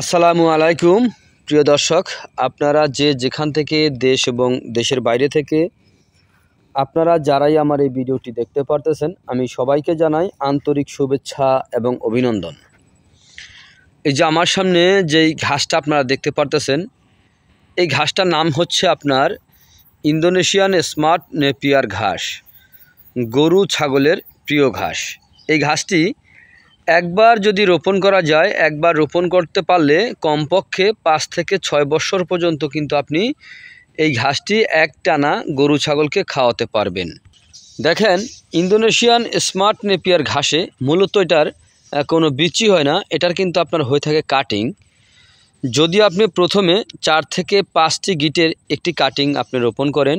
আসসালামু আলাইকুম প্রিয় দর্শক, আপনারা যেখান থেকে দেশ এবং দেশের বাইরে থেকে আপনারা যারাই আমার এই ভিডিওটি দেখতে পারতেছেন, আমি সবাইকে জানাই আন্তরিক শুভেচ্ছা এবং অভিনন্দন। এই যে আমার সামনে যেই ঘাসটা আপনারা দেখতে পারতেছেন, এই ঘাসটার নাম হচ্ছে আপনার ইন্দোনেশিয়ান স্মার্ট নেপিয়ার ঘাস, গরু ছাগলের প্রিয় ঘাস। এই ঘাসটি একবার যদি রোপণ করা যায়, একবার রোপণ করতে পারলে কমপক্ষে 5 থেকে 6 বছর পর্যন্ত কিন্তু আপনি এই ঘাসটি একটানা গরু ছাগলকে খাওয়াতে পারবেন। দেখেন, ইন্দোনেশিয়ান স্মার্ট নেপিয়ার ঘাসে মূলত এটার কোনো বিচি হয় না, এটার কিন্তু আপনার হয়ে থাকে কাটিং। যদি আপনি প্রথমে 4 থেকে 5টি গিটের একটি কাটিং আপনি রোপণ করেন,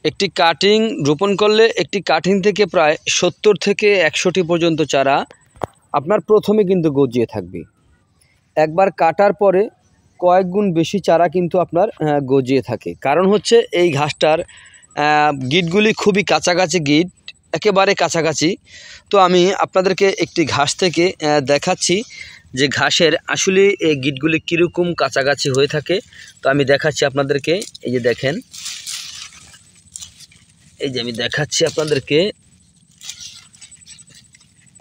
একটি কাটিং রোপণ করলে একটি কাটিং থেকে প্রায় 70 থেকে 100টি পর্যন্ত চারা আপনার প্রথমে কিন্তু গজিয়ে থাকবে। একবার কাটার পরে কয়েক গুণ বেশি চারা কিন্তু আপনার গজিয়ে থাকে। কারণ হচ্ছে এই ঘাসটার গিটগুলি খুবই কাছাকাছি গিট, একেবারে কাছাকাছি। তো আমি আপনাদেরকে একটি ঘাস থেকে দেখাচ্ছি যে ঘাসের আসলে এই গিটগুলি কীরকম কাছাকাছি হয়ে থাকে। তো আমি দেখাচ্ছি আপনাদেরকে, এই যে দেখেন, এই যে আমি দেখাচ্ছি আপনাদেরকে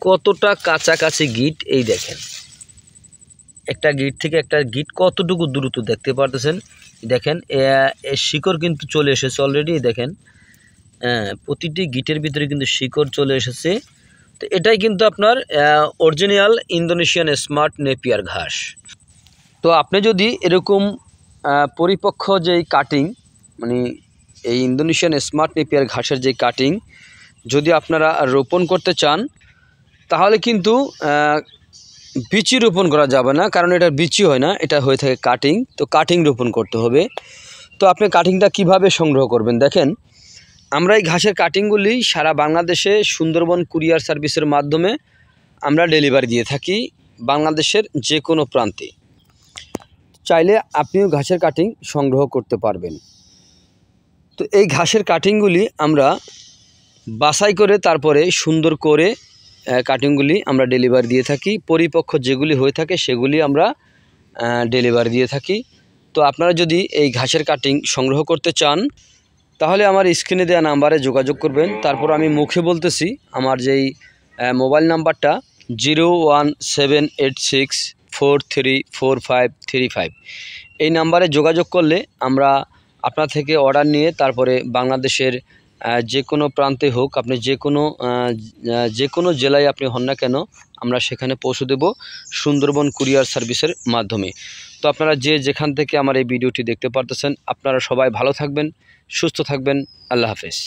কতটা কাছাকাছি গিট। এই দেখেন, একটা গিট থেকে একটা গিট কতটুকু দূরত্ব দেখতে পারতেছেন। দেখেন, শিকড় কিন্তু চলে এসেছে অলরেডি। দেখেন, প্রতিটি গিটের ভিতরে কিন্তু শিকড় চলে এসেছে। তো এটাই কিন্তু আপনার অরিজিনাল ইন্দোনেশিয়ান স্মার্ট নেপিয়ার ঘাস। তো আপনি যদি এরকম পরিপক্ক যেই কাটিং, মানে এই ইন্দোনেশিয়ান স্মার্ট নেপিয়ার ঘাসের যে কাটিং যদি আপনারা রোপণ করতে চান, তাহলে কিন্তু বিচি রোপণ করা যাবে না, কারণ এটার বিচি হয় না, এটা হয়ে থাকে কাটিং। তো কাটিং রোপণ করতে হবে। তো আপনি কাটিংটা কিভাবে সংগ্রহ করবেন, দেখেন, আমরা এই ঘাসের কাটিংগুলি সারা বাংলাদেশে সুন্দরবন কুরিয়ার সার্ভিসের মাধ্যমে আমরা ডেলিভারি দিয়ে থাকি, বাংলাদেশের যে কোনো প্রান্তে। চাইলে আপনিও ঘাসের কাটিং সংগ্রহ করতে পারবেন। তো এই ঘাসের কাটিংগুলি আমরা বাছাই করে তারপরে সুন্দর করে কাটিংগুলি আমরা ডেলিভারি দিয়ে থাকি। পরিপক্ক যেগুলি হয়ে থাকে সেগুলি আমরা ডেলিভারি দিয়ে থাকি। তো আপনারা যদি এই ঘাসের কাটিং সংগ্রহ করতে চান, তাহলে আমার স্ক্রিনে দেওয়া নাম্বারে যোগাযোগ করবেন। তারপর আমি মুখে বলতেছি, আমার যেই মোবাইল নাম্বারটা 01786434535, এই নাম্বারে যোগাযোগ করলে আমরা আপনার থেকে অর্ডার নিয়ে তারপরে বাংলাদেশের যে কোনো প্রান্তে হোক, আপনি যে কোনো জেলায় আপনি হন না কেন, আমরা সেখানে পৌঁছে দেব সুন্দরবন কুরিয়ার সার্ভিসের মাধ্যমে। তো আপনারা যেখান থেকে আমার এই ভিডিওটি দেখতে পারতেছেন, আপনারা সবাই ভালো থাকবেন, সুস্থ থাকবেন। আল্লাহ হাফেজ।